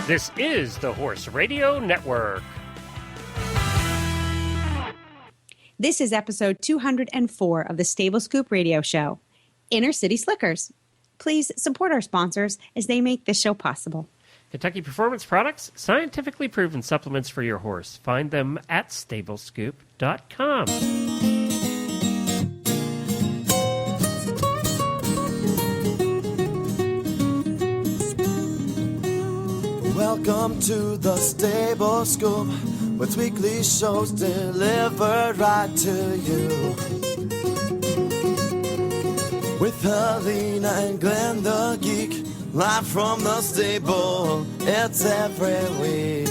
This is the Horse Radio Network. This is episode 204 of the Stable Scoop Radio Show, Inner City Slickers. Please support our sponsors as they make this show possible. Kentucky Performance Products, scientifically proven supplements for your horse. Find them at stablescoop.com. Welcome to the Stable Scoop, with weekly shows delivered right to you. With Helena and Glenn the Geek, live from the stable, it's every week.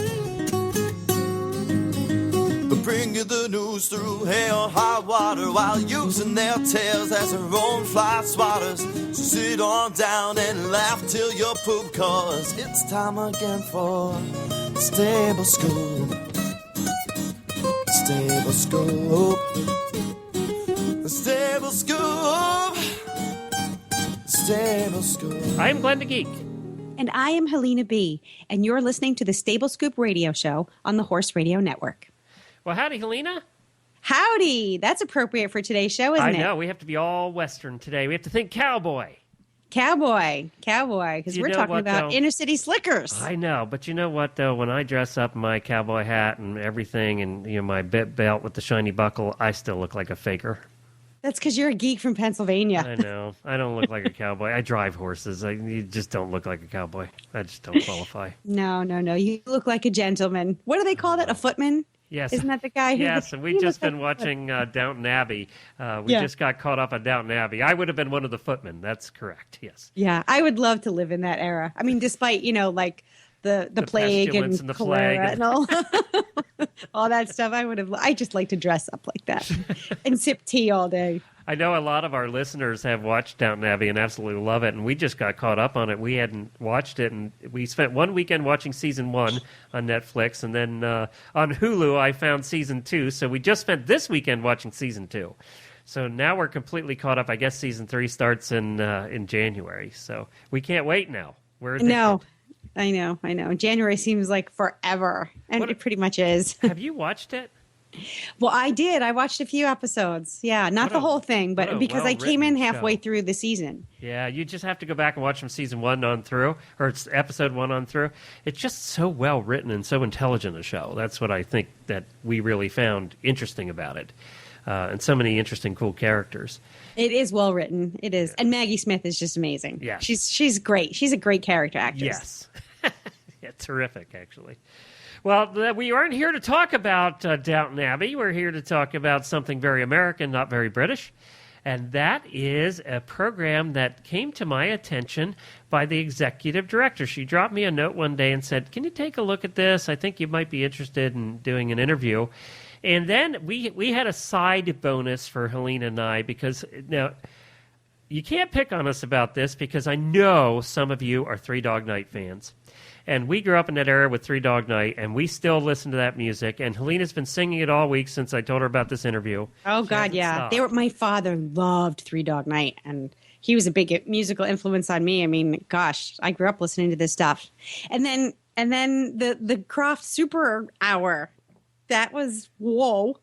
They bring you the news through hail or high water, while using their tails as their own fly swatters. So sit on down and laugh till you poop, cause it's time again for the Stable Scoop. Stable Scoop. The Stable Scoop. Stable Scoop. I am Glenn the Geek. And I am Helena B., and you're listening to the Stable Scoop Radio Show on the Horse Radio Network. Well, howdy, Helena. Howdy! That's appropriate for today's show, isn't it? I know. We have to be all Western today. We have to think cowboy. Cowboy, because we're talking about inner city slickers. I know, but you know what, though? When I dress up in my cowboy hat and everything and my belt with the shiny buckle, I still look like a faker. That's because you're a geek from Pennsylvania. I know. I don't look like a cowboy. I drive horses. You just don't look like a cowboy. I just don't qualify. No. You look like a gentleman. What do they call that? A footman? Yes. Isn't that the guy who... Yes, and we've just been watching Downton Abbey. We just got caught up on Downton Abbey. I would have been one of the footmen. That's correct, yes. Yeah, I would love to live in that era. I mean, despite, like the plague and the cholera and all, all that stuff, I just like to dress up like that and sip tea all day. I know a lot of our listeners have watched Downton Abbey and absolutely love it, and we just got caught up on it. We hadn't watched it, and we spent one weekend watching season 1 on Netflix, and then on Hulu I found season 2, so we just spent this weekend watching season 2. So now we're completely caught up. I guess season 3 starts in January, so we can't wait now. No, I know. January seems like forever, and it pretty much is. Have you watched it? Well, I did. I watched a few episodes. Yeah, not the whole thing, but because I came in halfway through the season. Yeah, you just have to go back and watch from season 1 on through, or it's episode 1 on through. It's just so well written and so intelligent a show. That's what I think that we really found interesting about it. And so many interesting, cool characters. It is well written. It is. And Maggie Smith is just amazing. Yeah. She's great. She's a great character actress. Yes. Yeah, terrific, actually. Well, we aren't here to talk about Downton Abbey. We're here to talk about something very American, not very British. And that is a program that came to my attention by the executive director. She dropped me a note one day and said, "Can you take a look at this? I think you might be interested in doing an interview." And then we had a side bonus for Helena and I, because now you can't pick on us about this because I know some of you are Three Dog Night fans. And we grew up in that era with Three Dog Night, and we still listen to that music. And Helena's been singing it all week since I told her about this interview. Oh, God, yeah. My father loved Three Dog Night, and he was a big musical influence on me. I mean, gosh, I grew up listening to this stuff. And then the Croft Super Hour, that was, whoa.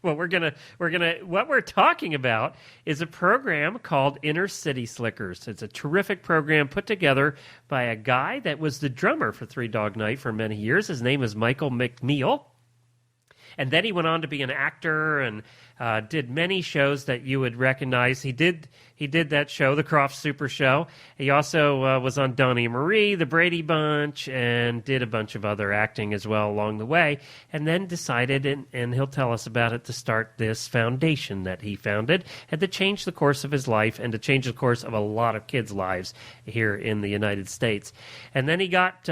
Well, what we're talking about is a program called Inner City Slickers. It's a terrific program put together by a guy that was the drummer for Three Dog Night for many years. His name is Michael McNeil. And then he went on to be an actor and did many shows that you would recognize. He did that show, the Croft Super Show. He also was on Donnie and Marie, The Brady Bunch, and did a bunch of other acting as well along the way. And then decided, and he'll tell us about it, to start this foundation that he founded, and to change the course of his life and to change the course of a lot of kids' lives here in the United States. And then he got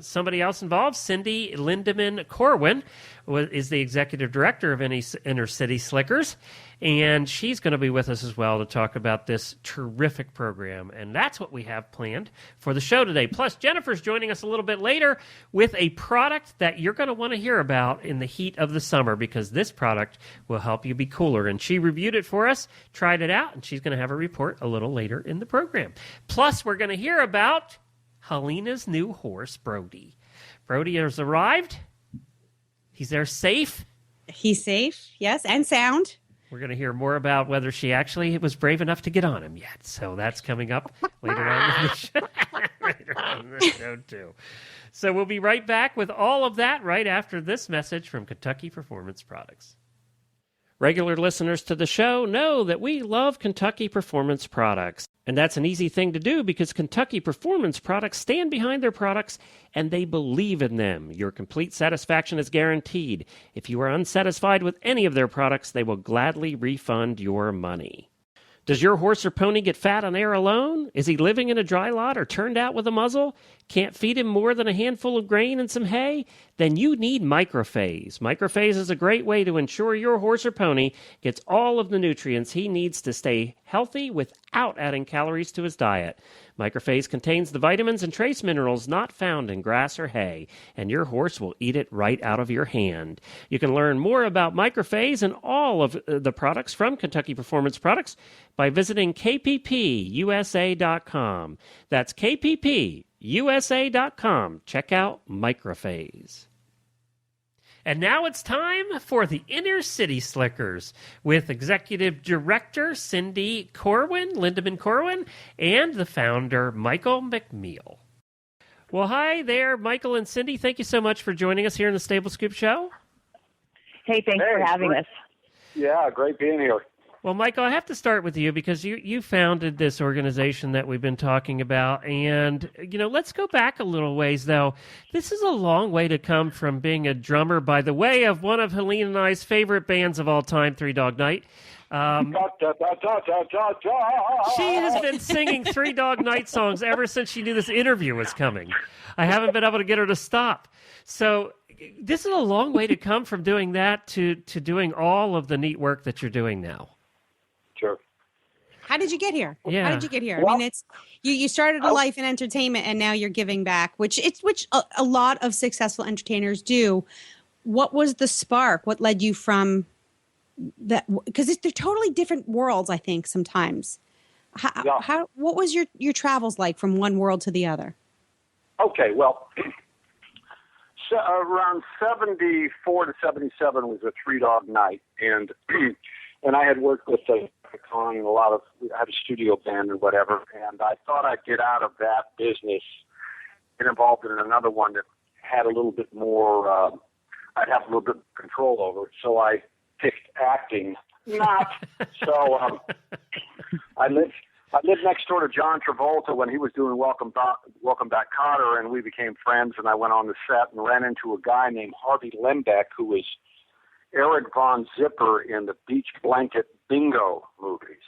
somebody else involved, Cindy Lindemann Corwin, is the executive director of Inner City Slickers, and she's going to be with us as well to talk about this terrific program. And that's what we have planned for the show today. Plus, Jennifer's joining us a little bit later with a product that you're going to want to hear about in the heat of the summer, because this product will help you be cooler. And she reviewed it for us, tried it out, and she's going to have a report a little later in the program. Plus, we're going to hear about Helena's new horse, Brody. Brody has arrived. He's there safe. He's safe, yes, and sound. We're going to hear more about whether she actually was brave enough to get on him yet. So that's coming up later on in the show. Later on in the show, too. So we'll be right back with all of that right after this message from Kentucky Performance Products. Regular listeners to the show know that we love Kentucky Performance Products. And that's an easy thing to do because Kentucky Performance Products stand behind their products and they believe in them. Your complete satisfaction is guaranteed. If you are unsatisfied with any of their products, they will gladly refund your money. Does your horse or pony get fat on air alone? Is he living in a dry lot or turned out with a muzzle? Can't feed him more than a handful of grain and some hay? Then you need Microphase. Microphase is a great way to ensure your horse or pony gets all of the nutrients he needs to stay healthy without adding calories to his diet. Microphase contains the vitamins and trace minerals not found in grass or hay, and your horse will eat it right out of your hand. You can learn more about Microphase and all of the products from Kentucky Performance Products by visiting kppusa.com. That's kppusa.com. Check out Microphase. And now it's time for the Inner City Slickers with Executive Director Cindy Corwin, Lindemann Corwin, and the founder, Michael McNeil. Well, hi there, Michael and Cindy. Thank you so much for joining us here in the Stable Scoop Show. Hey, thanks for having us. Yeah, great being here. Well, Michael, I have to start with you because you founded this organization that we've been talking about. And, let's go back a little ways, though. This is a long way to come from being a drummer, by the way, of one of Helene and I's favorite bands of all time, Three Dog Night. She has been singing Three Dog Night songs ever since she knew this interview was coming. I haven't been able to get her to stop. So this is a long way to come from doing that to doing all of the neat work that you're doing now. Sure. How did you get here? Yeah. How did you get here? Well, I mean, it's you started a life in entertainment and now you're giving back, which a lot of successful entertainers do. What was the spark? What led you from that? Because they're totally different worlds, I think, sometimes. What was your travels like from one world to the other? Okay, well, so around 74 to 77 was a Three Dog Night, and I had worked with Con and I had a studio band and whatever, and I thought I'd get out of that business and involved in another one that had a little bit more, I'd have a little bit of control over it, so I picked acting. So I lived next door to John Travolta when he was doing Welcome Back, Kotter, and we became friends, and I went on the set and ran into a guy named Harvey Lembeck, who was Eric Von Zipper in the Beach Blanket Bingo movies.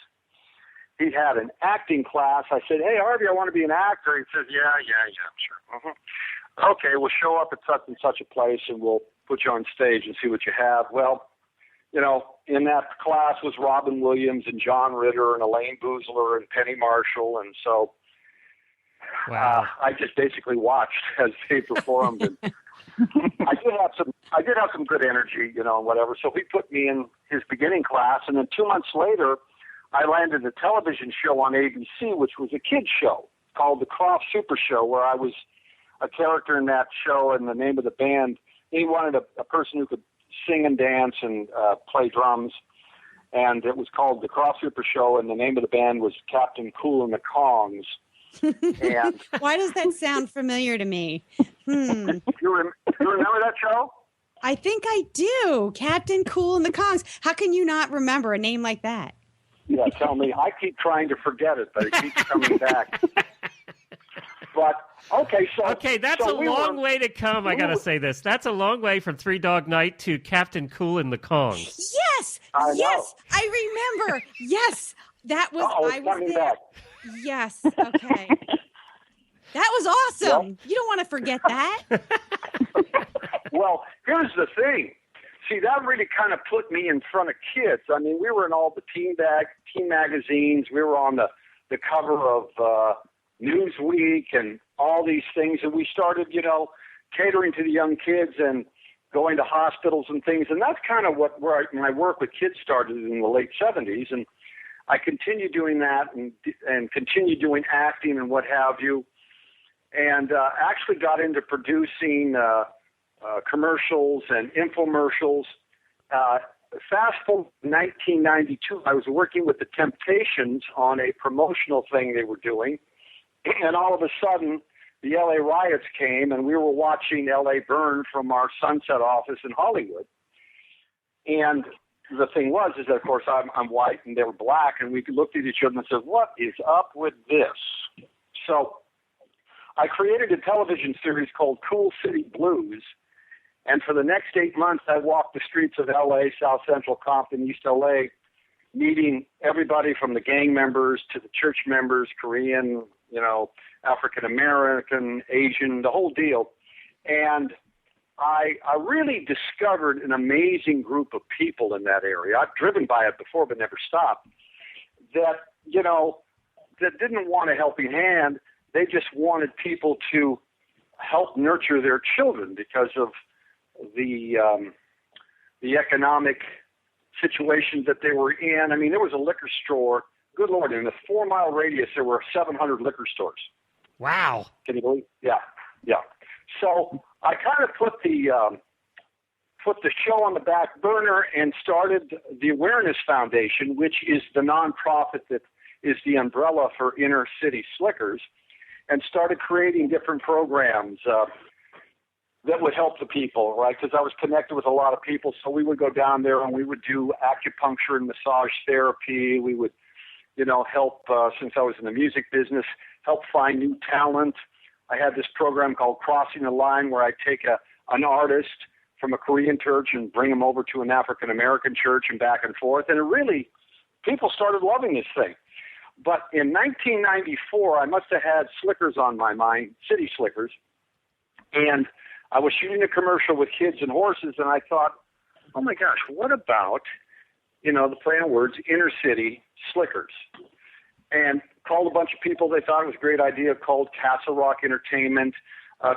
He had an acting class. I said, "Hey, Harvey, I want to be an actor." He says, yeah, sure. Mm-hmm. Okay, we'll show up at such and such a place, and we'll put you on stage and see what you have. Well, in that class was Robin Williams and John Ritter and Elaine Boozler and Penny Marshall, and so I just basically watched as they performed. And I did have some good energy, and whatever. So he put me in his beginning class, and then 2 months later, I landed a television show on ABC, which was a kids show called The Croft Super Show, where I was a character in that show, and the name of the band. He wanted a person who could sing and dance and play drums, and it was called The Croft Super Show, and the name of the band was Captain Cool and the Kongs. And why does that sound familiar to me? You remember that show? I think I do. Captain Cool and the Kongs. How can you not remember a name like that? Yeah, tell me. I keep trying to forget it, but it keeps coming back. But okay, that's a long way to come. I gotta say this. That's a long way from Three Dog Night to Captain Cool and the Kongs. Yes, I remember. Yes, that was. I was there. Back. Yes. Okay. That was awesome. Yep. You don't want to forget that. Well, here's the thing. See, that really kind of put me in front of kids. I mean, we were in all the teen magazines. We were on the cover of Newsweek and all these things. And we started, catering to the young kids and going to hospitals and things. And that's kind of where my work with kids started in the late 70s. And I continued doing that and continued doing acting and what have you. and actually got into producing commercials and infomercials. Fast forward to 1992, I was working with the Temptations on a promotional thing they were doing, and all of a sudden, the LA riots came, and we were watching LA burn from our Sunset office in Hollywood. And the thing was, is that of course I'm white and they were black, and we looked at each other and said, "What is up with this?" So I created a television series called Cool City Blues, and for the next 8 months, I walked the streets of LA, South Central, Compton, East LA, meeting everybody from the gang members to the church members, Korean, African American, Asian, the whole deal. And I really discovered an amazing group of people in that area. I've driven by it before, but never stopped. That didn't want a helping hand. They just wanted people to help nurture their children because of the economic situation that they were in. I mean, there was a liquor store. Good Lord, in a 4-mile radius, there were 700 liquor stores. Wow. Can you believe? Yeah. So I kind of put the show on the back burner and started the Awareness Foundation, which is the nonprofit that is the umbrella for inner city slickers, and started creating different programs that would help the people, right? Because I was connected with a lot of people, so we would go down there and we would do acupuncture and massage therapy. We would, help, since I was in the music business, help find new talent. I had this program called Crossing the Line where I take an artist from a Korean church and bring them over to an African American church and back and forth. And it really, people started loving this thing. But in 1994, I must have had slickers on my mind, city slickers, and I was shooting a commercial with kids and horses, and I thought, oh my gosh, what about, the play on words, inner city slickers? And called a bunch of people they thought it was a great idea, called Castle Rock Entertainment,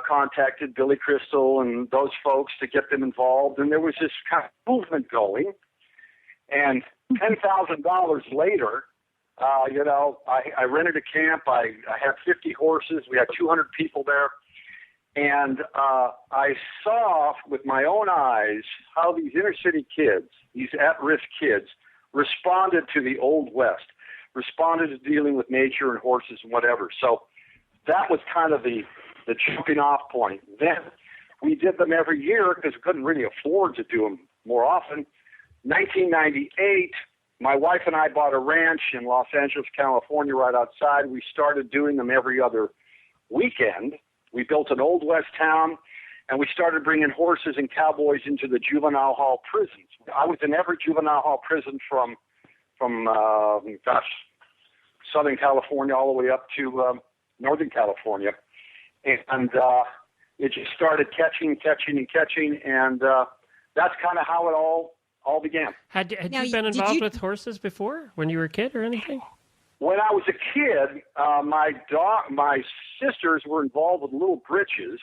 contacted Billy Crystal and those folks to get them involved, and there was this kind of movement going. And $10,000 later, I rented a camp. I had 50 horses. We had 200 people there. And I saw with my own eyes how these inner city kids, these at-risk kids, responded to the Old West, responded to dealing with nature and horses and whatever. So that was kind of the jumping off point. Then we did them every year because we couldn't really afford to do them more often. 1998, my wife and I bought a ranch in Los Angeles, California, right outside. We started doing them every other weekend. We built an Old West town, and we started bringing horses and cowboys into the juvenile hall prisons. I was in every juvenile hall prison from Southern California all the way up to Northern California. And it just started catching, and that's kind of how it all began. Had you been involved with horses before when you were a kid or anything? When I was a kid, my sisters were involved with Little Britches,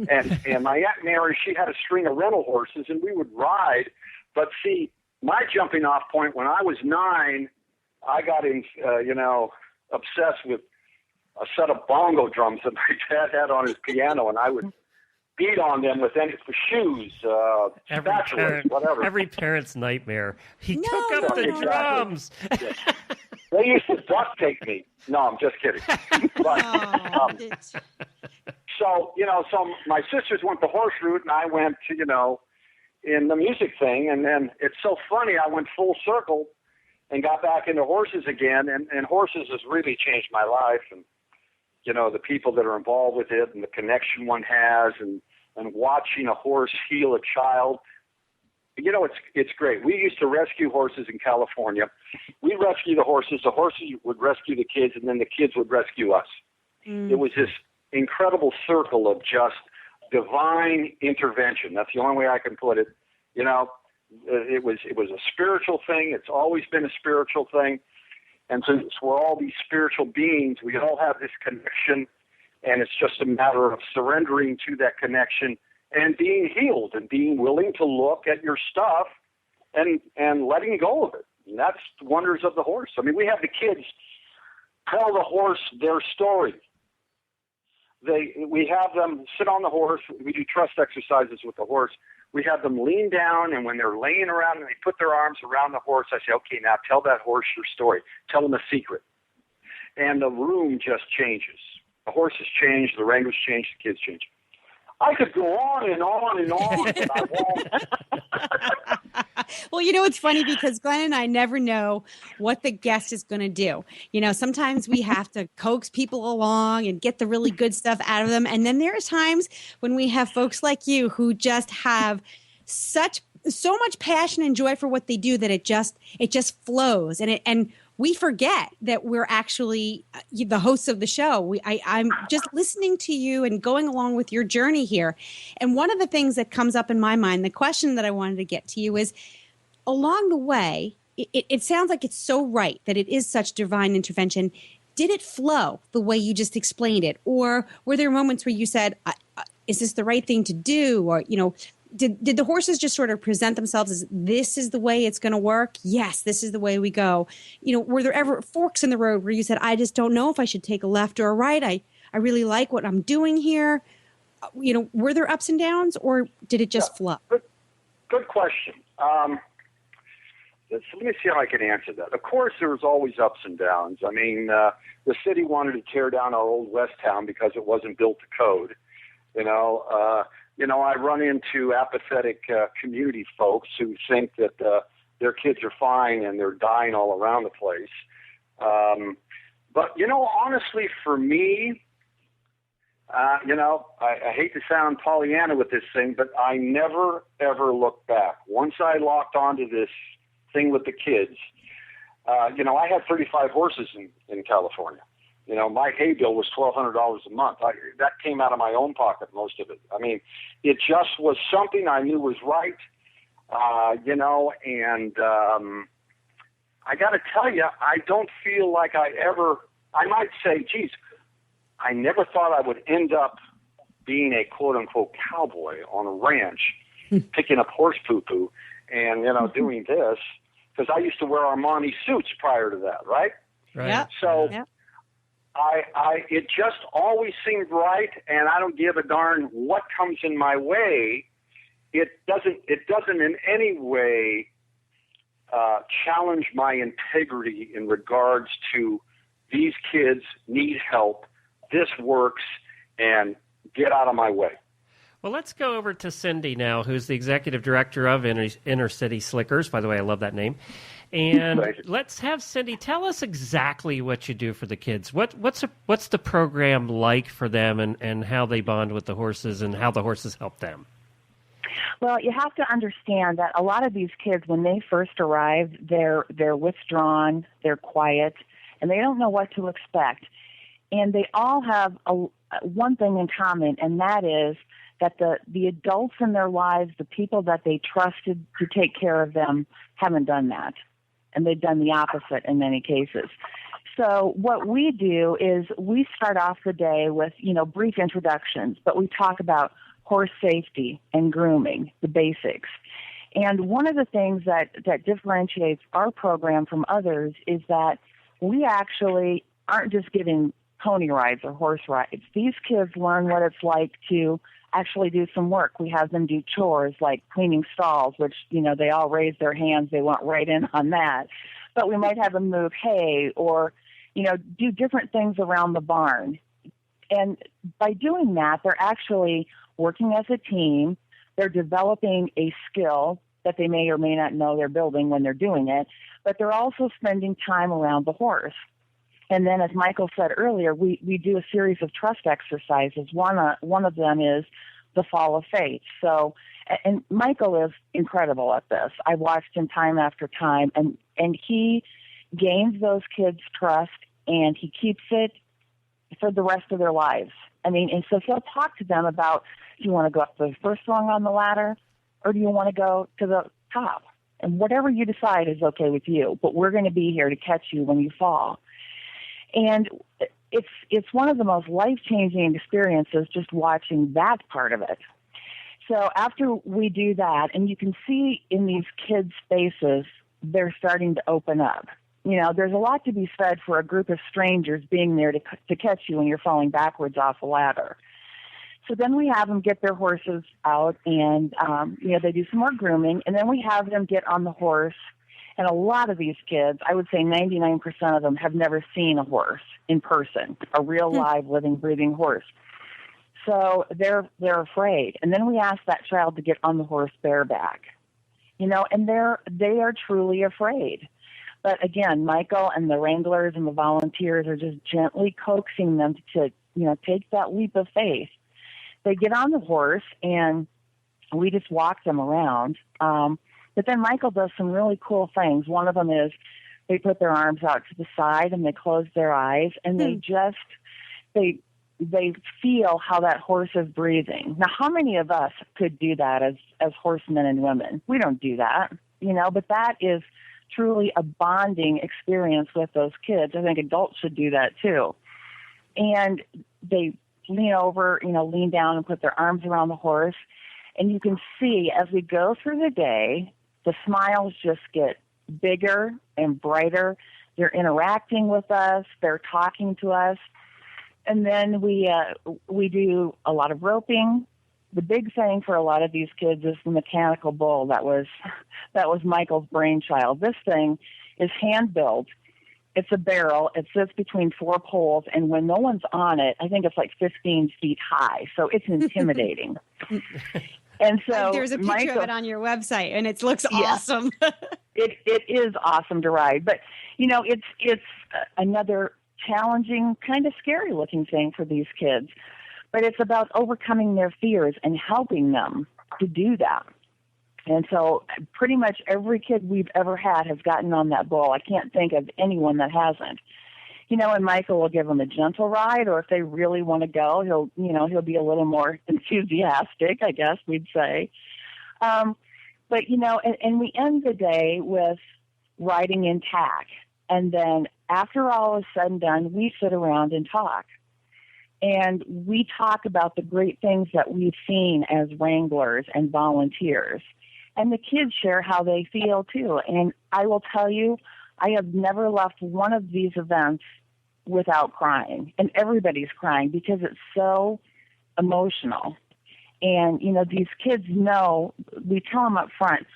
and my Aunt Mary, she had a string of rental horses, and we would ride. But see, my jumping off point, when I was 9, I got obsessed with a set of bongo drums that my dad had on his piano, and I would beat on them with shoes, spatulas, whatever. Every parent's nightmare. He took up the drums. Yes. They used to duct tape me. No, I'm just kidding. But, so my sisters went the horse route, and I went to, in the music thing. And then it's so funny, I went full circle and got back into horses again. And horses has really changed my life. And, the people that are involved with it and the connection one has and watching a horse heal a child. It's great. We used to rescue horses in California. We'd rescue the horses would rescue the kids, and then the kids would rescue us. It was this incredible circle of just divine intervention. That's the only way I can put it. It was a spiritual thing. It's always been a spiritual thing. And since we're all these spiritual beings, we all have this connection, and it's just a matter of surrendering to that connection and being healed and being willing to look at your stuff and letting go of it. And that's the wonders of the horse. I mean, we have the kids tell the horse their story. we have them sit on the horse. We do trust exercises with the horse. We have them lean down, and when they're laying around and they put their arms around the horse, I say, okay, now tell that horse your story. Tell them a secret. And the room just changes. The horse has changed, the language changed, the kids change. I could go on and on and on, but I won't. Well, it's funny because Glenn and I never know what the guest is going to do. Sometimes we have to coax people along and get the really good stuff out of them. And then there are times when we have folks like you who just have so much passion and joy for what they do that it just flows. And we forget that we're actually the hosts of the show. I'm just listening to you and going along with your journey here. And one of the things that comes up in my mind, the question that I wanted to get to you is, along the way, it sounds like it's so right that it is such divine intervention. Did it flow the way you just explained it? Or were there moments where you said, is this the right thing to do? Or, did the horses just sort of present themselves as this is the way it's going to work? Yes, this is the way we go. Were there ever forks in the road where you said, I just don't know if I should take a left or a right. I really like what I'm doing here. Were there ups and downs, or did it just flow? Good question. Let me see how I can answer that. Of course, there was always ups and downs. I mean, the city wanted to tear down our old West Town because it wasn't built to code. I run into apathetic community folks who think that their kids are fine and they're dying all around the place. But honestly, for me, I hate to sound Pollyanna with this thing, but I never, ever looked back. Once I locked onto this thing with the kids, I had 35 horses in California. My hay bill was $1,200 a month. That came out of my own pocket, most of it. I mean, it just was something I knew was right, and I got to tell you, I don't feel like I might say, geez, I never thought I would end up being a quote-unquote cowboy on a ranch, picking up horse poo-poo and, doing this, because I used to wear Armani suits prior to that, right? Right. Yep. So Yep. It just always seemed right, and I don't give a darn what comes in my way. It doesn't in any way challenge my integrity in regards to these kids need help, this works, and get out of my way. Well, let's go over to Cindy now, who's the executive director of Inner City Slickers. By the way, I love that name. And let's have Cindy tell us exactly what you do for the kids. What's the program like for them, and how they bond with the horses and how the horses help them? Well, you have to understand that a lot of these kids, when they first arrive, they're withdrawn, they're quiet, and they don't know what to expect. And they all have one thing in common, and that is that the adults in their lives, the people that they trusted to take care of them, haven't done that. And they've done the opposite in many cases. So what we do is we start off the day with, brief introductions, but we talk about horse safety and grooming, the basics. And one of the things that differentiates our program from others is that we actually aren't just giving pony rides or horse rides. These kids learn what it's like to actually do some work. We have them do chores like cleaning stalls, which, they all raise their hands. They went right in on that. But we might have them move hay or, do different things around the barn. And by doing that, they're actually working as a team. They're developing a skill that they may or may not know they're building when they're doing it, but they're also spending time around the horse. And then, as Michael said earlier, we do a series of trust exercises. One of them is the fall of faith. So, and Michael is incredible at this. I've watched him time after time, and he gains those kids' trust, and he keeps it for the rest of their lives. I mean, and so he'll talk to them about, do you want to go up the first rung on the ladder, or do you want to go to the top? And whatever you decide is okay with you, but we're going to be here to catch you when you fall. And it's one of the most life-changing experiences just watching that part of it. So after we do that, and you can see in these kids' faces, they're starting to open up. there's a lot to be said for a group of strangers being there to catch you when you're falling backwards off a ladder. So then we have them get their horses out, and they do some more grooming, and then we have them get on the horse. And a lot of these kids, I would say 99% of them, have never seen a horse in person, a real live, living, breathing horse. So they're afraid. And then we ask that child to get on the horse bareback, and they are truly afraid. But again, Michael and the wranglers and the volunteers are just gently coaxing them to, take that leap of faith. They get on the horse, and we just walk them around. But then Michael does some really cool things. One of them is they put their arms out to the side and they close their eyes, and they feel how that horse is breathing. Now, how many of us could do that as horsemen and women? We don't do that, but that is truly a bonding experience with those kids. I think adults should do that too. And they lean down and put their arms around the horse. And you can see as we go through the day, the smiles just get bigger and brighter. They're interacting with us. They're talking to us. And then we do a lot of roping. The big thing for a lot of these kids is the mechanical bull. That was Michael's brainchild. This thing is hand-built. It's a barrel. It sits between four poles, and when no one's on it, I think it's like 15 feet high. So it's intimidating. And so there's a picture of it on your website, and it looks awesome. It is awesome to ride, but it's another challenging, kind of scary looking thing for these kids. But it's about overcoming their fears and helping them to do that. And so pretty much every kid we've ever had has gotten on that bull. I can't think of anyone that hasn't. And Michael will give them a gentle ride, or if they really want to go, he'll be a little more enthusiastic, I guess we'd say. And we end the day with riding in tack. And then after all is said and done, we sit around and talk. And we talk about the great things that we've seen as wranglers and volunteers. And the kids share how they feel, too. And I will tell you, I have never left one of these events without crying. And everybody's crying because it's so emotional. And, these kids know, we tell them up front,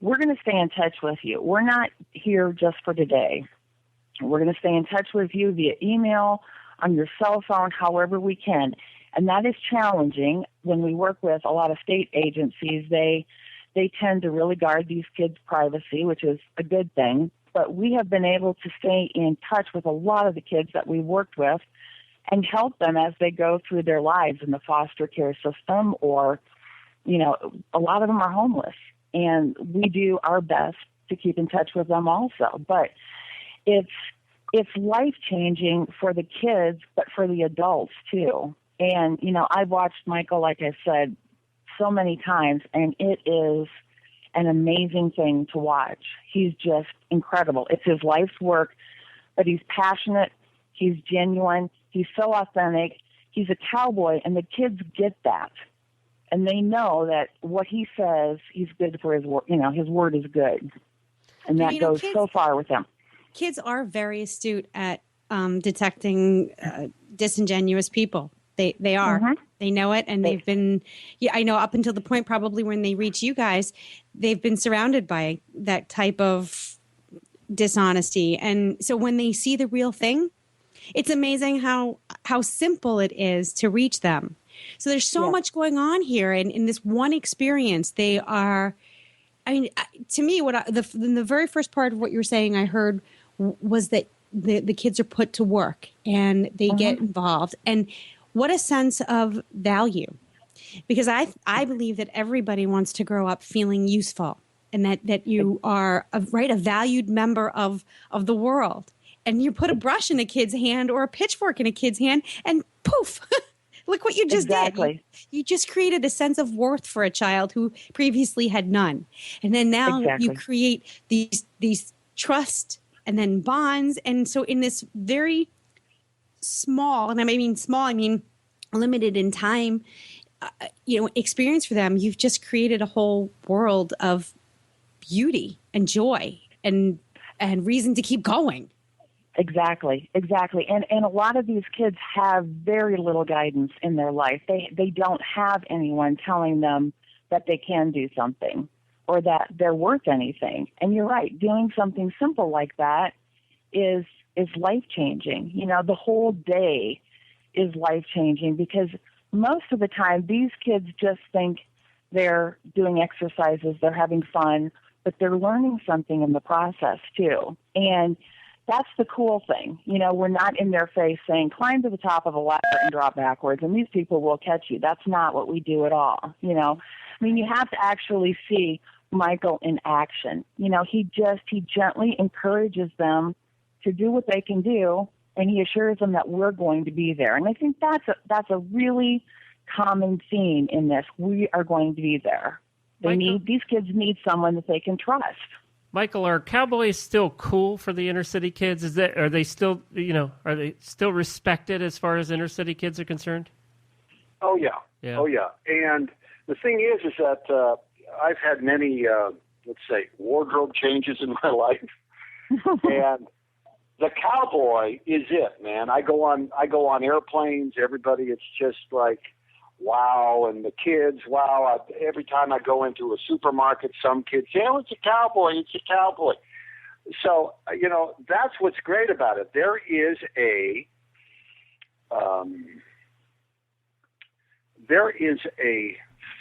we're going to stay in touch with you. We're not here just for today. We're going to stay in touch with you via email, on your cell phone, however we can. And that is challenging. When we work with a lot of state agencies, they tend to really guard these kids' privacy, which is a good thing. But we have been able to stay in touch with a lot of the kids that we worked with and help them as they go through their lives in the foster care system, or, a lot of them are homeless. And we do our best to keep in touch with them also. But it's life-changing for the kids, but for the adults too. And, I've watched Michael, like I said, so many times, and it is an amazing thing to watch. He's just incredible. It's his life's work, but he's passionate, he's genuine, he's so authentic, he's a cowboy, and the kids get that. And they know that what he says, he's good for his word. His word is good. And that goes so far with him. Kids are very astute at detecting disingenuous people. They are. Mm-hmm. They know it, and they've been, I know up until the point probably when they reach you guys, they've been surrounded by that type of dishonesty. And so when they see the real thing, it's amazing how simple it is to reach them. So there's so much going on here, and in this one experience, they are, to me, the very first part of what you were saying I heard was that the kids are put to work, and they get involved. And what a sense of value, because I believe that everybody wants to grow up feeling useful, and that you are a valued member of the world. And you put a brush in a kid's hand or a pitchfork in a kid's hand, and poof, look what you just did. You just created a sense of worth for a child who previously had none. And then now you create these trust and then bonds. And so in this very small, and I mean limited in time, experience for them, you've just created a whole world of beauty and joy. And and reason to keep going. Exactly. And a lot of these kids have very little guidance in their life. They don't have anyone telling them that they can do something or that they're worth anything. And you're right, doing something simple like that is life-changing. You know, the whole day is life-changing because most of the time these kids just think they're doing exercises, they're having fun, but they're learning something in the process too. And that's the cool thing. You know, we're not in their face saying, climb to the top of a ladder and drop backwards, and these people will catch you. That's not what we do at all, you know. I mean, you have to actually see Michael in action. You know, he gently encourages them to do what they can do, and he assures them that we're going to be there. And I think that's a really common theme in this. We are going to be there. These kids need someone that they can trust. Michael, are cowboys still cool for the inner city kids? Are they still respected as far as inner city kids are concerned? Oh yeah. Oh yeah. And the thing is that I've had many, let's say, wardrobe changes in my life, and the cowboy is it, man. I go on airplanes. Everybody, it's just like, wow, and the kids, wow. Every time I go into a supermarket, some kids say, "Oh, it's a cowboy, it's a cowboy." So, you know, that's what's great about it. There is a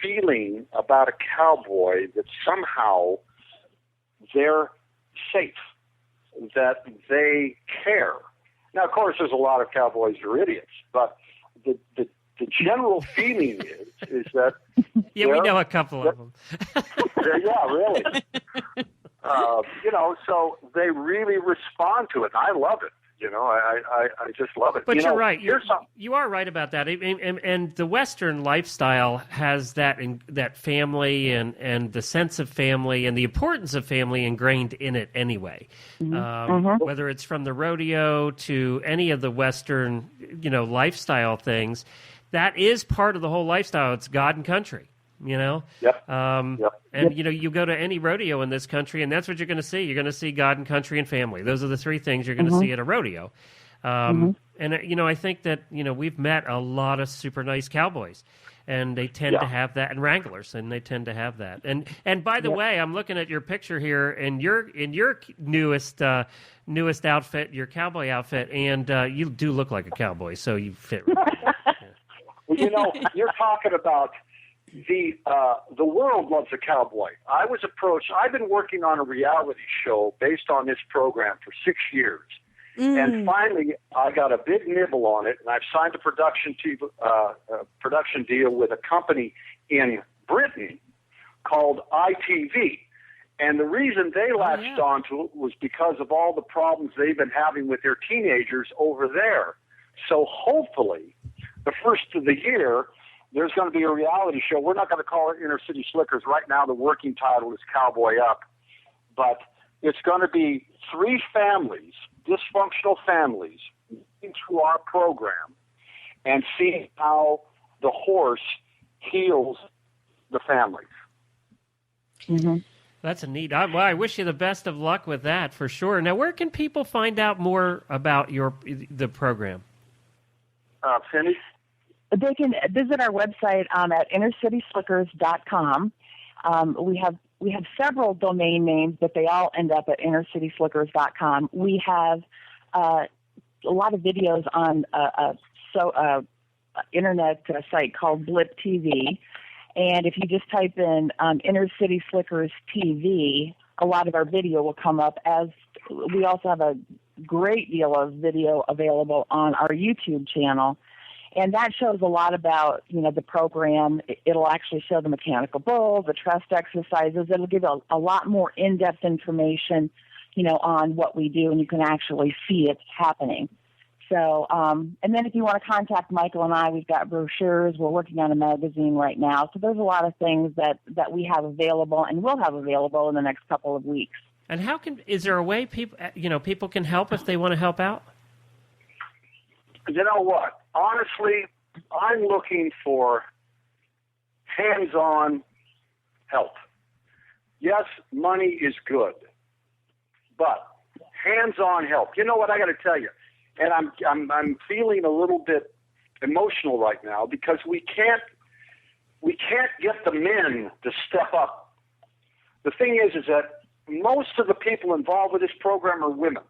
feeling about a cowboy that somehow they're safe, that they care. Now, of course, there's a lot of cowboys who are idiots, but the general feeling is that yeah, we know a couple of them. Yeah, really. You know, so they really respond to it. I love it. You know, I just love it. But you're right. You are right about that. And the Western lifestyle has that family and the sense of family and the importance of family ingrained in it anyway. Whether it's from the rodeo to any of the Western, you know, lifestyle things, that is part of the whole lifestyle. It's God and country. You know, and you know, you go to any rodeo in this country, and that's what you're going to see. You're going to see God and country and family. Those are the three things you're going to see at a rodeo. And you know, I think that, you know, we've met a lot of super nice cowboys, and they tend to have that, and wranglers, and they tend to have that. And by the way, I'm looking at your picture here, and your newest outfit, your cowboy outfit, and you do look like a cowboy, so you fit. Right. Well, you know, you're talking about. The world loves a cowboy. I was approached. I've been working on a reality show based on this program for 6 years, and finally I got a big nibble on it, and I've signed a production deal with a company in Britain called ITV. And the reason they latched onto it was because of all the problems they've been having with their teenagers over there. So hopefully, the first of the year, there's going to be a reality show. We're not going to call it Inner City Slickers. Right now, the working title is Cowboy Up. But it's going to be 3 families, dysfunctional families, going through our program and seeing how the horse heals the families. That's a neat. I wish you the best of luck with that for sure. Now, where can people find out more about the program? Cindy? They can visit our website at innercityslickers.com. We have several domain names, but they all end up at innercityslickers.com. We have a lot of videos on a internet site called Blip TV, and if you just type in Inner City Slickers TV, a lot of our video will come up. As we also have a great deal of video available on our YouTube channel. And that shows a lot about, you know, the program. It'll actually show the mechanical bull, the trust exercises. It'll give a lot more in-depth information, you know, on what we do, and you can actually see it happening. So, and then if you want to contact Michael and I, we've got brochures. We're working on a magazine right now. So there's a lot of things that we have available and will have available in the next couple of weeks. And is there a way people can help if they want to help out? You know what? Honestly, I'm looking for hands-on help. Yes, money is good, but hands-on help. You know what, I got to tell you, and I'm feeling a little bit emotional right now because we can't get the men to step up. The thing is that most of the people involved with this program are women.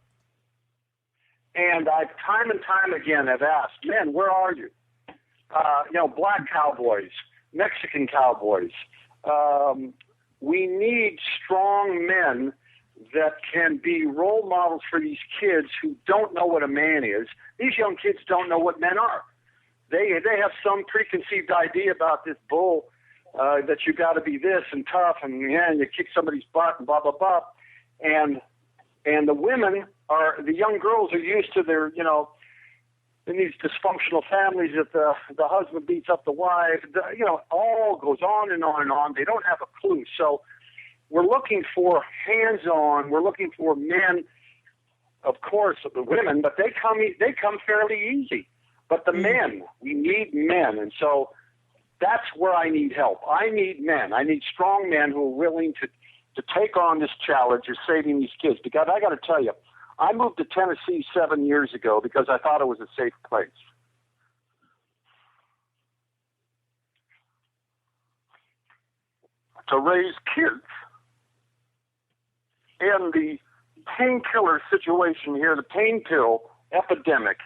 And I've time and time again have asked, men, where are you? Black cowboys, Mexican cowboys. We need strong men that can be role models for these kids who don't know what a man is. These young kids don't know what men are. They have some preconceived idea about this bull that you got to be this and tough and you kick somebody's butt and blah blah blah, and the women the young girls are used to their in these dysfunctional families that the husband beats up the wife. All goes on and on and on. They don't have a clue. So we're looking for hands-on. We're looking for men, of course, the women, but they come fairly easy. But the men, we need men, and so that's where I need help. I need men. I need strong men who are willing to take on this challenge of saving these kids. Because I got to tell you, I moved to Tennessee 7 years ago because I thought it was a safe place. To raise kids. And the painkiller situation here, the pain pill epidemic,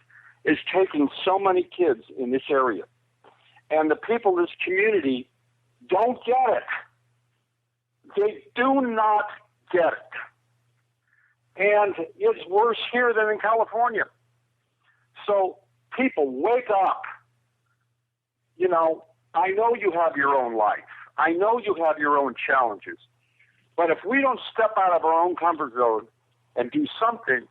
is taking so many kids in this area. And the people in this community don't get it. They do not get it. And it's worse here than in California. So people, wake up. I know you have your own life. I know you have your own challenges. But if we don't step out of our own comfort zone and do something,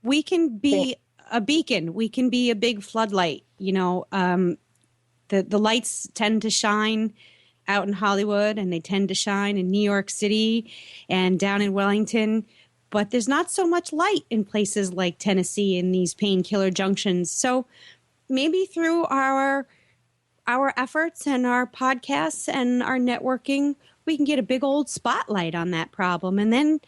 we can be a beacon. We can be a big floodlight. The lights tend to shine out in Hollywood, and they tend to shine in New York City and down in Wellington. But there's not so much light in places like Tennessee in these painkiller junctions. So maybe through our efforts and our podcasts and our networking, we can get a big old spotlight on that problem and then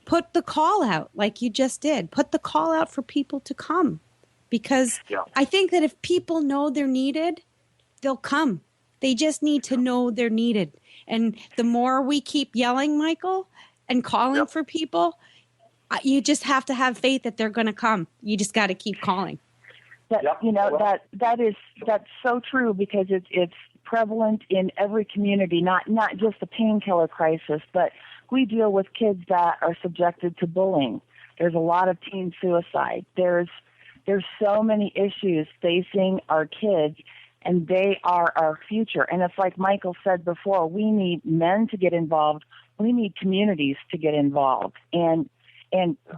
put the call out like you just did. Put the call out for people to come, because I think that if people know they're needed, they'll come. They just need to know they're needed. And the more we keep yelling, Michael, and calling for people, you just have to have faith that they're going to come. You just got to keep calling. That's so true, because it's prevalent in every community, not just the painkiller crisis, but we deal with kids that are subjected to bullying. There's a lot of teen suicide. There's so many issues facing our kids, and they are our future. And it's like Michael said before, we need men to get involved. We need communities to get involved and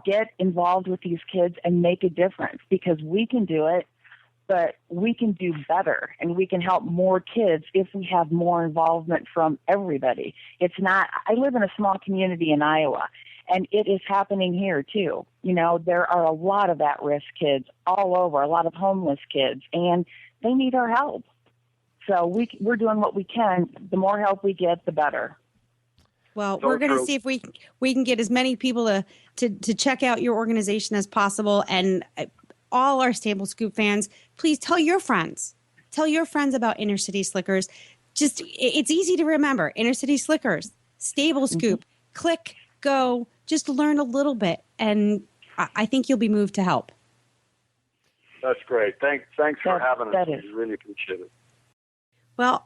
get involved with these kids and make a difference, because we can do it, but we can do better, and we can help more kids if we have more involvement from everybody. I live in a small community in Iowa, and it is happening here too. There are a lot of at-risk kids all over, a lot of homeless kids, and they need our help. So we're doing what we can. The more help we get, the better. Well, we're going to see if we can get as many people to check out your organization as possible. And all our Stable Scoop fans, please tell your friends. Tell your friends about Inner City Slickers. It's easy to remember. Inner City Slickers, Stable Scoop, click, go, just learn a little bit. And I think you'll be moved to help. That's great. Thanks for having us. We really appreciate it. Well,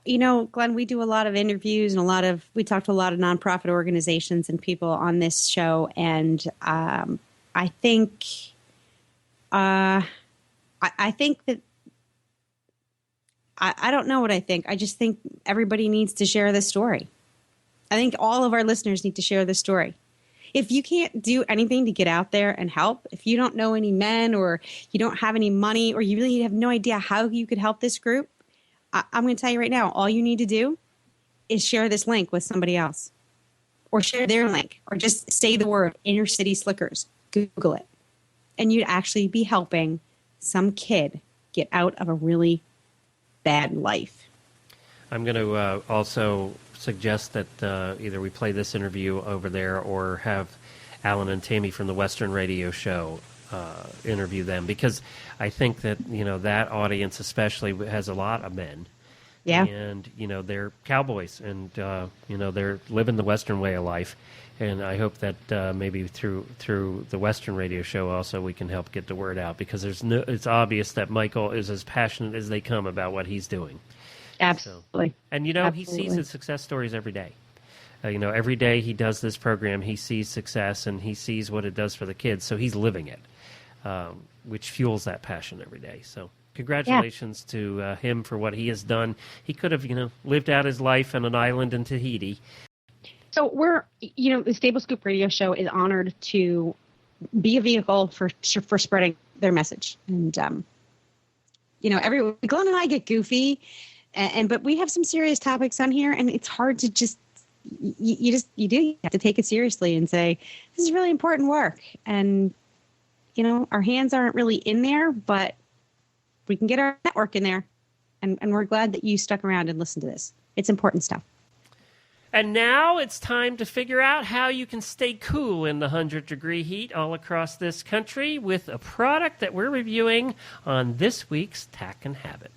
Glenn, we do a lot of interviews and we talk to a lot of nonprofit organizations and people on this show. And I think that I don't know what I think. I just think everybody needs to share this story. I think all of our listeners need to share this story. If you can't do anything to get out there and help, if you don't know any men or you don't have any money or you really have no idea how you could help this group, I'm going to tell you right now, all you need to do is share this link with somebody else, or share their link, or just say the word Inner City Slickers. Google it. And you'd actually be helping some kid get out of a really bad life. I'm going to also suggest that either we play this interview over there or have Alan and Tammy from the Western Radio Show interview them, because I think that that audience especially has a lot of men. Yeah. And they're cowboys, and they're living the Western way of life. And I hope that maybe through the Western Radio Show also we can help get the word out, because it's obvious that Michael is as passionate as they come about what he's doing. Absolutely. So, and he sees his success stories every day. Every day he does this program, he sees success and he sees what it does for the kids. So he's living it, which fuels that passion every day. So congratulations to him for what he has done. He could have, lived out his life on an island in Tahiti. So the Stable Scoop Radio Show is honored to be a vehicle for spreading their message. And, Glenn and I get goofy, but we have some serious topics on here, and it's hard to just, you have to take it seriously and say, this is really important work. And, our hands aren't really in there, but we can get our network in there. And we're glad that you stuck around and listened to this. It's important stuff. And now it's time to figure out how you can stay cool in the 100-degree heat all across this country with a product that we're reviewing on this week's Tack and Habit.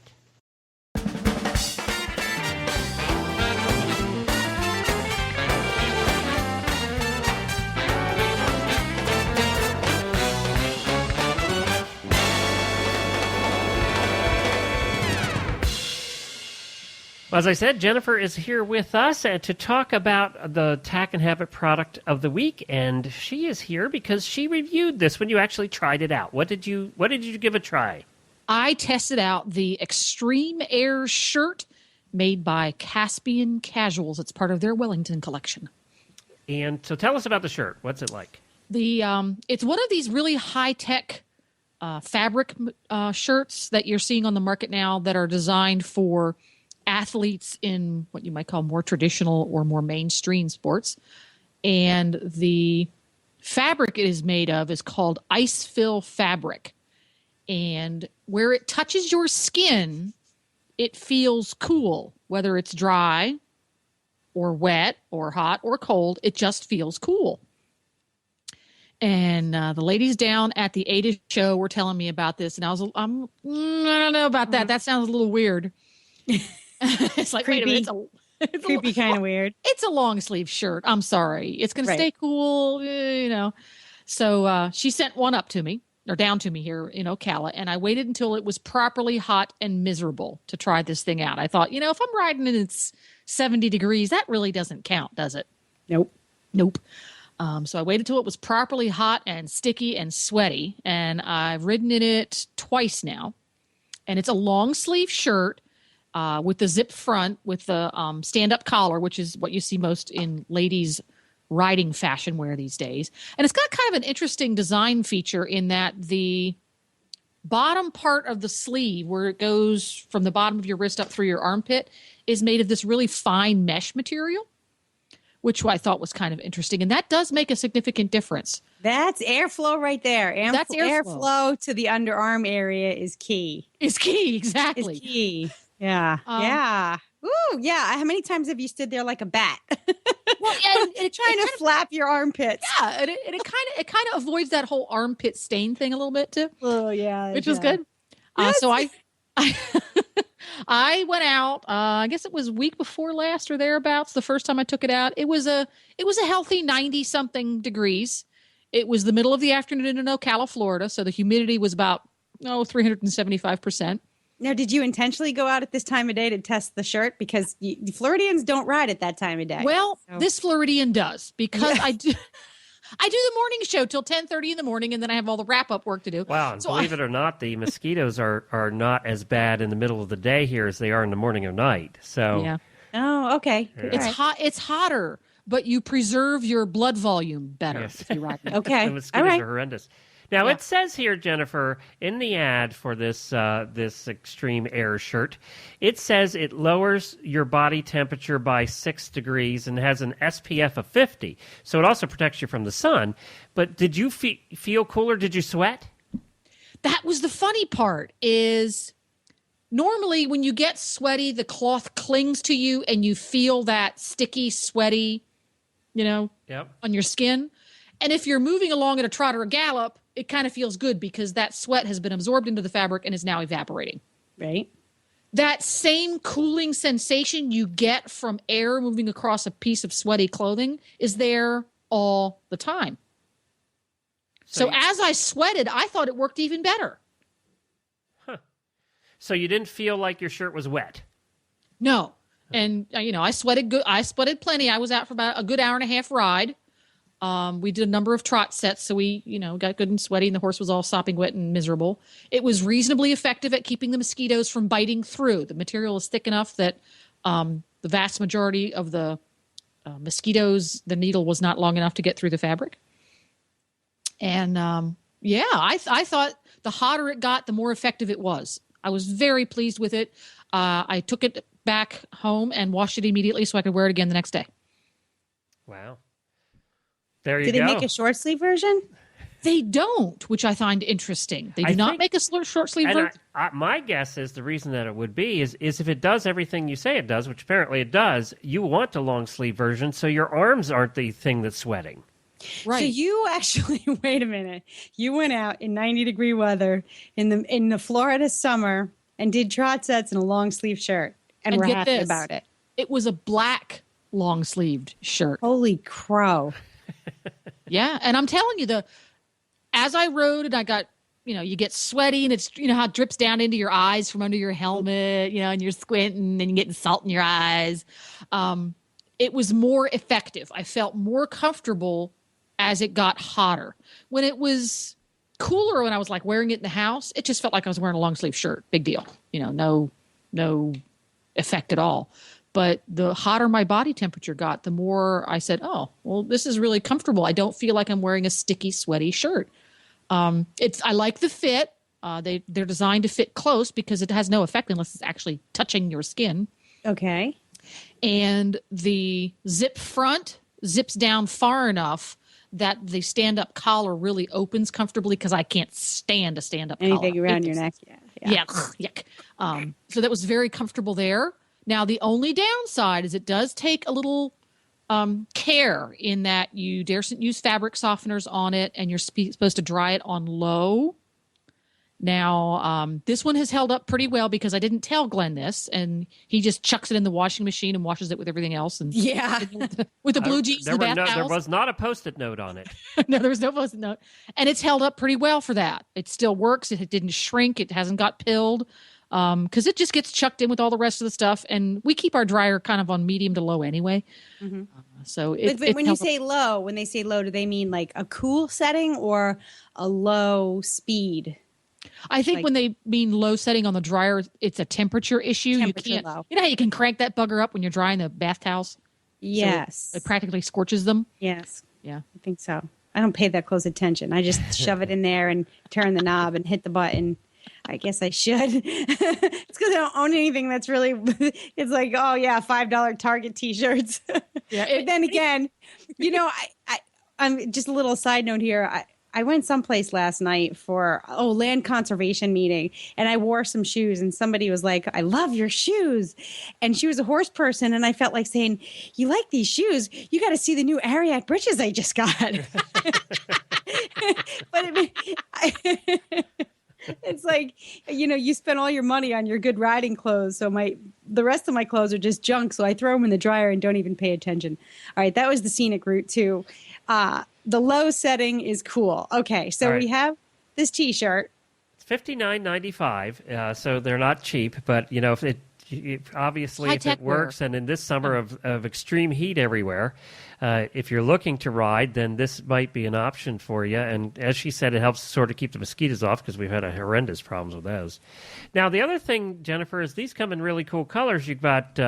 As I said, Jennifer is here with us to talk about the Tack and Habit product of the week, and she is here because she reviewed this when you actually tried it out. What did you give a try? I tested out the Extreme Air shirt made by Caspian Casuals. It's part of their Wellington collection. And so tell us about the shirt. What's it like? It's one of these really high-tech fabric shirts that you're seeing on the market now that are designed for athletes in what you might call more traditional or more mainstream sports. And the fabric it is made of is called ice fill fabric. And where it touches your skin, it feels cool, whether it's dry or wet or hot or cold. It just feels cool. And the ladies down at the Ada show were telling me about this, and I don't know about that. That sounds a little weird. It's like, creepy. Wait a minute, it's Creepy, kind of weird. It's a long sleeve shirt. I'm sorry. It's going to stay cool, So she sent one up to me, or down to me here in Ocala, and I waited until it was properly hot and miserable to try this thing out. I thought, if I'm riding and it's 70 degrees, that really doesn't count, does it? Nope. So I waited till it was properly hot and sticky and sweaty, and I've ridden in it twice now. And it's a long sleeve shirt with the zip front, with the stand-up collar, which is what you see most in ladies' riding fashion wear these days. And it's got kind of an interesting design feature in that the bottom part of the sleeve, where it goes from the bottom of your wrist up through your armpit, is made of this really fine mesh material, which I thought was kind of interesting. And that does make a significant difference. That's airflow right there. That's airflow to the underarm area is key. Exactly. Is key. Yeah. Yeah. Ooh, yeah. How many times have you stood there like a bat? Well, and trying to flap your armpits. Yeah, and it kind of avoids that whole armpit stain thing a little bit too. Oh yeah, which was good. So I went out. I guess it was week before last or thereabouts. The first time I took it out, it was a healthy 90-something degrees. It was the middle of the afternoon in Ocala, Florida, so the humidity was about 375%. Now, did you intentionally go out at this time of day to test the shirt? Because the Floridians don't ride at that time of day. Well, this Floridian does, because I do the morning show till 10:30 in the morning, and then I have all the wrap-up work to do. Wow, and believe it or not, the mosquitoes are not as bad in the middle of the day here as they are in the morning or night. So, yeah. Oh, okay. Yeah. It's hot. It's hotter, but you preserve your blood volume better if you ride. Okay. The mosquitoes are horrendous. Now, Yeah. It says here, Jennifer, in the ad for this Extreme Air shirt, it says it lowers your body temperature by 6 degrees and has an SPF of 50. So it also protects you from the sun. But did you feel cooler? Did you sweat? That was the funny part, is normally when you get sweaty, the cloth clings to you and you feel that sticky, sweaty, on your skin. And if you're moving along at a trot or a gallop, it kind of feels good because that sweat has been absorbed into the fabric and is now evaporating. Right. That same cooling sensation you get from air moving across a piece of sweaty clothing is there all the time. So as I sweated, I thought it worked even better. Huh. So you didn't feel like your shirt was wet? No. And, I sweated good. I sweated plenty. I was out for about a good hour and a half ride. We did a number of trot sets, so we, got good and sweaty, and the horse was all sopping wet and miserable. It was reasonably effective at keeping the mosquitoes from biting through. The material is thick enough that the vast majority of the mosquitoes, the needle was not long enough to get through the fabric. And, I thought the hotter it got, the more effective it was. I was very pleased with it. I took it back home and washed it immediately so I could wear it again the next day. Wow. There you go. go. Do they make a short sleeve version? They don't, which I find interesting. They do not make a short sleeve version. My guess is the reason that it would be is if it does everything you say it does, which apparently it does, you want a long sleeve version so your arms aren't the thing that's sweating. Right. So you actually, wait a minute. You went out in 90-degree weather in the Florida summer and did trot sets in a long sleeve shirt and were happy about it. It was a black long sleeved shirt. Holy crow. Yeah. And I'm telling you, as I rode and I got, you get sweaty and it's, how it drips down into your eyes from under your helmet, and you're squinting and you're getting salt in your eyes. It was more effective. I felt more comfortable as it got hotter. When it was cooler, when I was like wearing it in the house, it just felt like I was wearing a long sleeve shirt. Big deal. No effect at all. But the hotter my body temperature got, the more I said, oh, well, this is really comfortable. I don't feel like I'm wearing a sticky, sweaty shirt. I like the fit. They're designed to fit close because it has no effect unless it's actually touching your skin. Okay. And the zip front zips down far enough that the stand-up collar really opens comfortably because I can't stand a stand-up collar. Anything around your neck. Yeah. Yuck. So that was very comfortable there. Now, the only downside is it does take a little care in that you daren't use fabric softeners on it and you're supposed to dry it on low. Now, this one has held up pretty well because I didn't tell Glenn this, and he just chucks it in the washing machine and washes it with everything else. And with the blue jeans and the bath towels. There was not a Post-it note on it. No, there was no Post-it note. And it's held up pretty well for that. It still works. It didn't shrink. It hasn't got pilled because it just gets chucked in with all the rest of the stuff. And we keep our dryer kind of on medium to low anyway. Mm-hmm. But when you say low, do they mean like a cool setting or a low speed? I think when they mean low setting on the dryer, it's a temperature issue. You can't. Low. You know how you can crank that bugger up when you're drying the bath towels? Yes. So it practically scorches them. Yes. Yeah. I think so. I don't pay that close attention. I just shove it in there and turn the knob and hit the button. I guess I should. It's because I don't own anything that's really, it's like, oh yeah, $5 Target t-shirts. Yeah. But then again, I'm just a little side note here. I went someplace last night for land conservation meeting, and I wore some shoes, and somebody was like, I love your shoes. And she was a horse person, and I felt like saying, you like these shoes? You got to see the new Ariat breeches I just got. But it's like, you spend all your money on your good riding clothes. So the rest of my clothes are just junk. So I throw them in the dryer and don't even pay attention. All right. That was the scenic route too. The low setting is cool. Okay. So we have this t-shirt. It's $59.95. So they're not cheap, but if it works, and in this summer of extreme heat everywhere, if you're looking to ride, then this might be an option for you. And as she said, it helps sort of keep the mosquitoes off because we've had horrendous problems with those. Now, the other thing, Jennifer, is these come in really cool colors. You got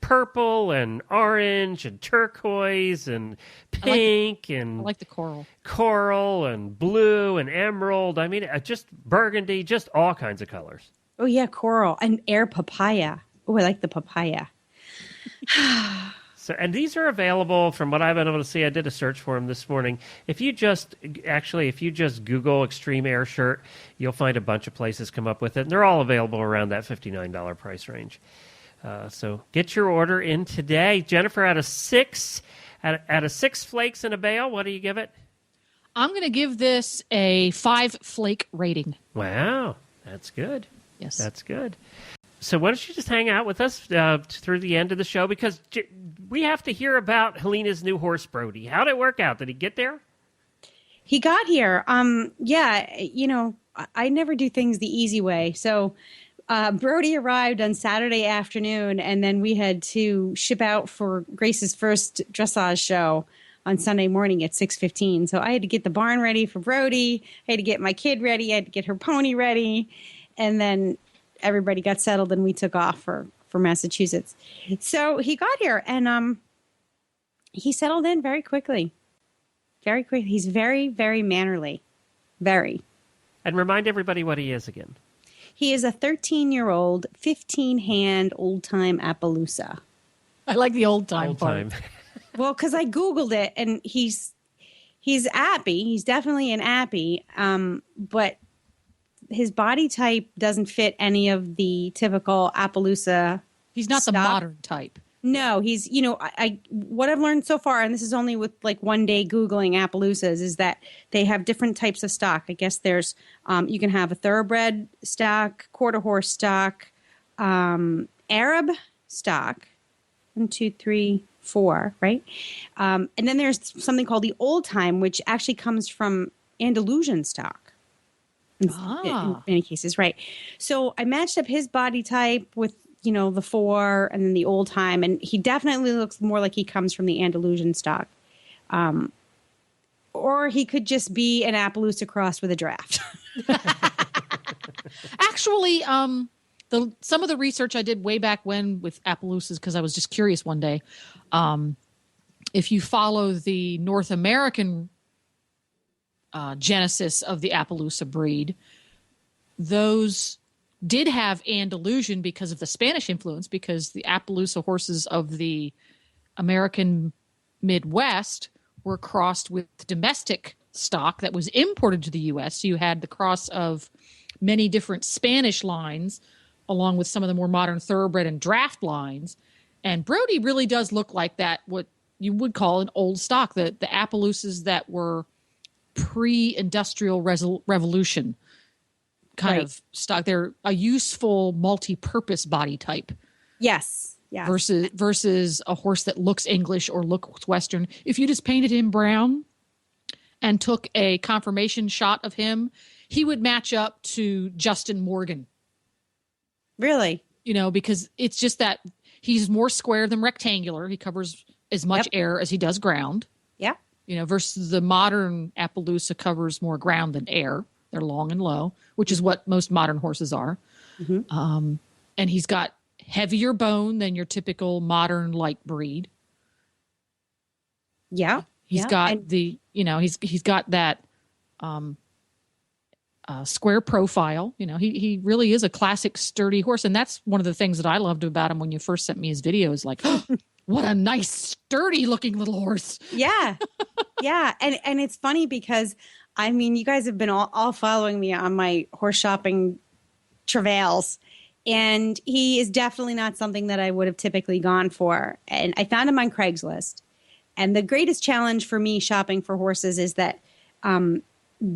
purple and orange and turquoise and pink I like the coral and blue and emerald. I mean, just burgundy, just all kinds of colors. Oh, yeah, coral and air papaya. Oh, I like the papaya. So, and these are available from what I've been able to see. I did a search for them this morning. If you just Google Extreme Air Shirt, you'll find a bunch of places come up with it. And they're all available around that $59 price range. So get your order in today. Jennifer, out of six flakes and a bale, what do you give it? I'm going to give this a 5 flake rating. Wow, that's good. Yes. That's good. So why don't you just hang out with us through the end of the show, because we have to hear about Helena's new horse, Brody. How did it work out? Did he get there? He got here. Yeah, I never do things the easy way. So Brody arrived on Saturday afternoon, and then we had to ship out for Grace's first dressage show on Sunday morning at 6:15. So I had to get the barn ready for Brody. I had to get my kid ready. I had to get her pony ready. And then everybody got settled and we took off for Massachusetts. So he got here and he settled in very quickly. Very quick. He's very, very mannerly. Very. And remind everybody what he is again. He is a 13-year-old, 15-hand old-time Appaloosa. I like the old time Old part. time. Well, because I Googled it, and he's appy. He's definitely an appy, but his body type doesn't fit any of the typical Appaloosa. He's not the stock. modern type. No, he's, I what I've learned so far, and this is only with like one day Googling Appaloosas, is that they have different types of stock. I guess there's, you can have a thoroughbred stock, quarter horse stock, Arab stock, 1, 2, 3, 4, right? And then there's something called the old time, which actually comes from Andalusian stock. In many cases, right? So I matched up his body type with, the 4 and then the old time, and he definitely looks more like he comes from the Andalusian stock. Or he could just be an Appaloosa cross with a draft. Actually, some of the research I did way back when with Appaloosas, because I was just curious one day, if you follow the North American genesis of the Appaloosa breed, those did have Andalusian because of the Spanish influence, because the Appaloosa horses of the American Midwest were crossed with domestic stock that was imported to the U.S. So you had the cross of many different Spanish lines along with some of the more modern thoroughbred and draft lines. And Brody really does look like that, what you would call an old stock, the Appaloosas that were pre-industrial revolution kind of stock. They're a useful multi-purpose body type. Yes. Yeah. Versus a horse that looks English or looks Western. If you just painted him brown and took a confirmation shot of him, he would match up to Justin Morgan. Really? Because it's just that he's more square than rectangular. He covers as much air as he does ground. Yeah. Versus the modern Appaloosa covers more ground than air. They're long and low, which is what most modern horses are. Mm-hmm. And he's got heavier bone than your typical modern light breed. Yeah. He's got he's got that square profile. He really is a classic sturdy horse. And that's one of the things that I loved about him when you first sent me his videos. Like, what a nice, sturdy looking little horse. Yeah. Yeah. And it's funny because, you guys have been all following me on my horse shopping travails. And he is definitely not something that I would have typically gone for. And I found him on Craigslist. And the greatest challenge for me shopping for horses is that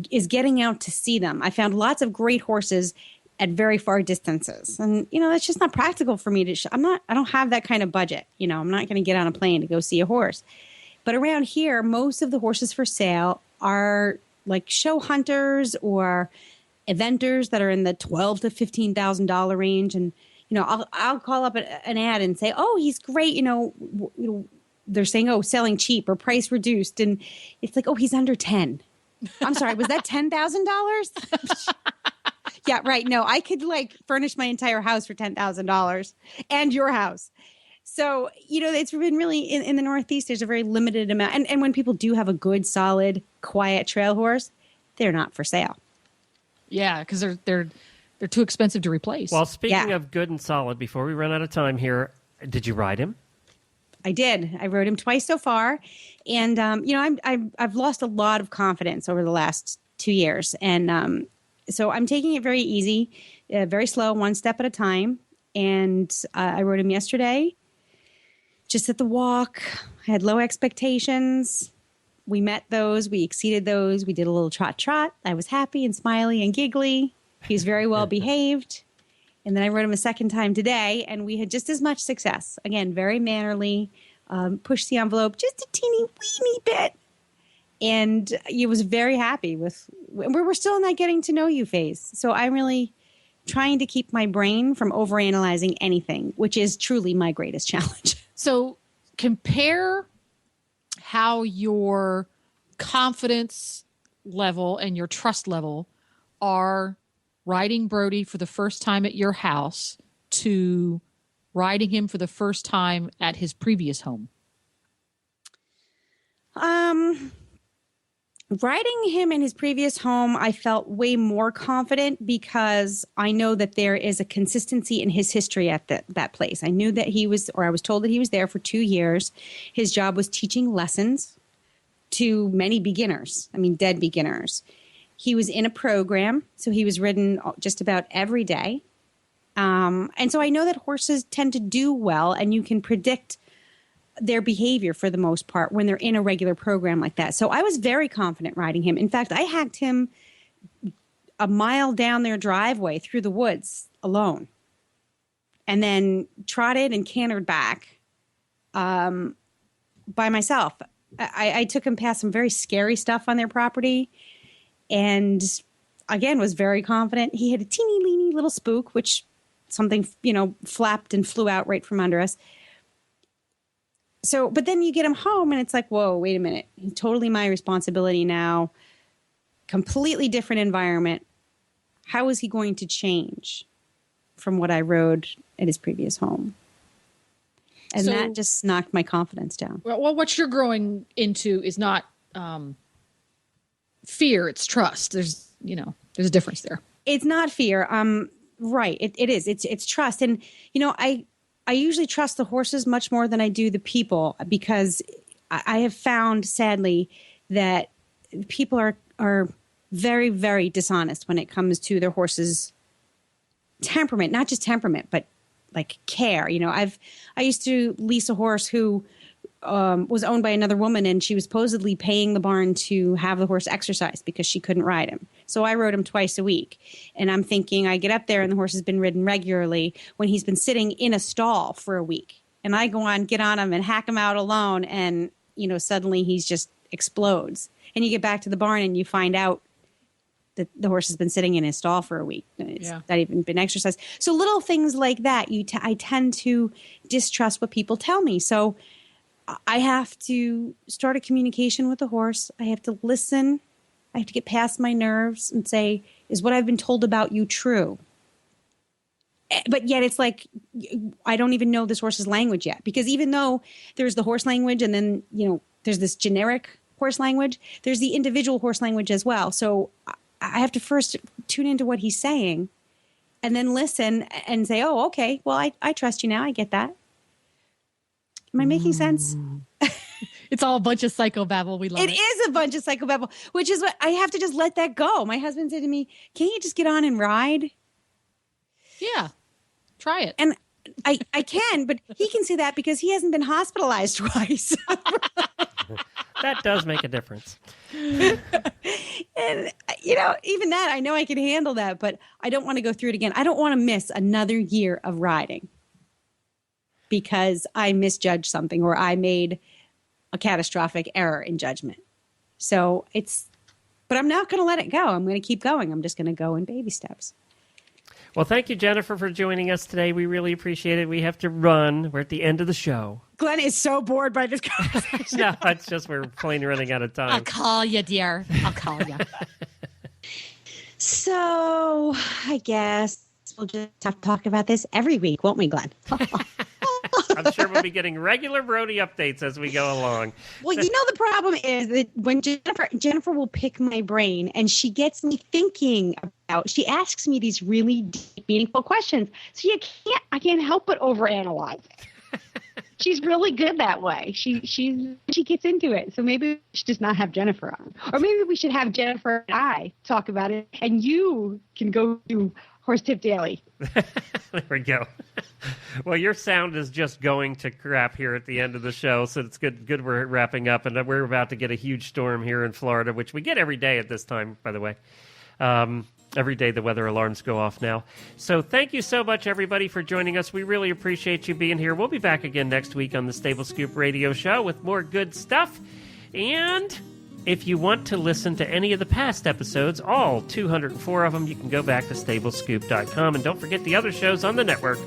is getting out to see them. I found lots of great horses at very far distances. And, that's just not practical for me to I don't have that kind of budget. I'm not going to get on a plane to go see a horse. But around here, most of the horses for sale are like show hunters or eventers that are in the $12,000 to $15,000 range. And, I'll call up an ad and say, oh, he's great. They're saying, oh, selling cheap or price reduced. And it's like, oh, he's under 10. I'm sorry. Was that $10,000? Yeah, right. No, I could furnish my entire house for $10,000 and your house. So, it's been really in the Northeast, there's a very limited amount. And when people do have a good, solid, quiet trail horse, they're not for sale. Yeah, because they're too expensive to replace. Well, speaking of good and solid, before we run out of time here, did you ride him? I did. I rode him twice so far, and I've lost a lot of confidence over the last 2 years, and so I'm taking it very easy, very slow, one step at a time. And I rode him yesterday, just at the walk. I had low expectations. We met those. We exceeded those. We did a little trot. I was happy and smiley and giggly. He was very well behaved. And then I rode him a second time today, and we had just as much success. Again, very mannerly, pushed the envelope just a teeny weeny bit. And he was very happy with, we're still in that getting to know you phase. So I'm really trying to keep my brain from overanalyzing anything, which is truly my greatest challenge. So compare how your confidence level and your trust level are riding Brody for the first time at your house to riding him for the first time at his previous home. Riding him in his previous home, I felt way more confident because I know that there is a consistency in his history at that place. I knew that I was told that he was there for 2 years. His job was teaching lessons to many beginners. I mean, dead beginners. He was in a program, so he was ridden just about every day. And so I know that horses tend to do well, and you can predict their behavior for the most part when they're in a regular program like that. So I was very confident riding him. In fact, I hacked him a mile down their driveway through the woods alone, and then trotted and cantered back by myself. I took him past some very scary stuff on their property, and again was very confident. He had a teeny weeny little spook, which something flapped and flew out right from under us. So, but then you get him home and it's like, whoa, wait a minute. He's totally my responsibility now. Completely different environment. How is he going to change from what I rode at his previous home? And so, that just knocked my confidence down. Well, what you're growing into is not fear, it's trust. There's a difference there. It's not fear. Right. It is. It's trust. And, I usually trust the horses much more than I do the people, because I have found, sadly, that people are very, very dishonest when it comes to their horses' temperament. Not just temperament, but like care. I used to lease a horse who was owned by another woman, and she was supposedly paying the barn to have the horse exercise because she couldn't ride him. So I rode him twice a week. And I'm thinking, I get up there and the horse has been ridden regularly when he's been sitting in a stall for a week. And I get on him and hack him out alone. And, suddenly he's just explodes. And you get back to the barn and you find out that the horse has been sitting in his stall for a week. It's not even been exercised. So little things like that, I tend to distrust what people tell me. So I have to start a communication with the horse. I have to listen. I have to get past my nerves and say, is what I've been told about you true? But yet it's like, I don't even know this horse's language yet. Because even though there's the horse language and then, there's this generic horse language, there's the individual horse language as well. So I have to first tune into what he's saying and then listen and say, oh, okay, well, I trust you now. I get that. Am I making sense? It's all a bunch of psychobabble. We love it. It is a bunch of psychobabble, which is what I have to just let that go. My husband said to me, can't you just get on and ride? Yeah, try it. And I can, but he can say that because he hasn't been hospitalized twice. That does make a difference. And, even that, I know I can handle that, but I don't want to go through it again. I don't want to miss another year of riding because I misjudged something or I made a catastrophic error in judgment. So but I'm not going to let it go. I'm going to keep going. I'm just going to go in baby steps. Well, thank you, Jennifer, for joining us today. We really appreciate it. We have to run. We're at the end of the show. Glenn is so bored by this conversation. No, it's just we're plain running out of time. I'll call you, dear. I'll call you. So I guess we'll just have to talk about this every week, won't we, Glenn? I'm sure we'll be getting regular Brody updates as we go along. Well, the problem is that when Jennifer will pick my brain and she gets me thinking she asks me these really deep, meaningful questions. So I can't help but overanalyze it. she's really good that way. She gets into it. So maybe we should just not have Jennifer on. Or maybe we should have Jennifer and I talk about it, and you can go to Horse Tip Daily. There we go. Well, your sound is just going to crap here at the end of the show, so it's good we're wrapping up, and we're about to get a huge storm here in Florida, which we get every day at this time, by the way. Every day the weather alarms go off now. So thank you so much, everybody, for joining us. We really appreciate you being here. We'll be back again next week on the Stable Scoop Radio Show with more good stuff. And if you want to listen to any of the past episodes, all 204 of them, you can go back to stablescoop.com. And don't forget the other shows on the network.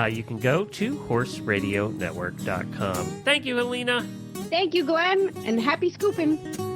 You can go to horseradionetwork.com. Thank you, Helena. Thank you, Glenn, and happy scooping.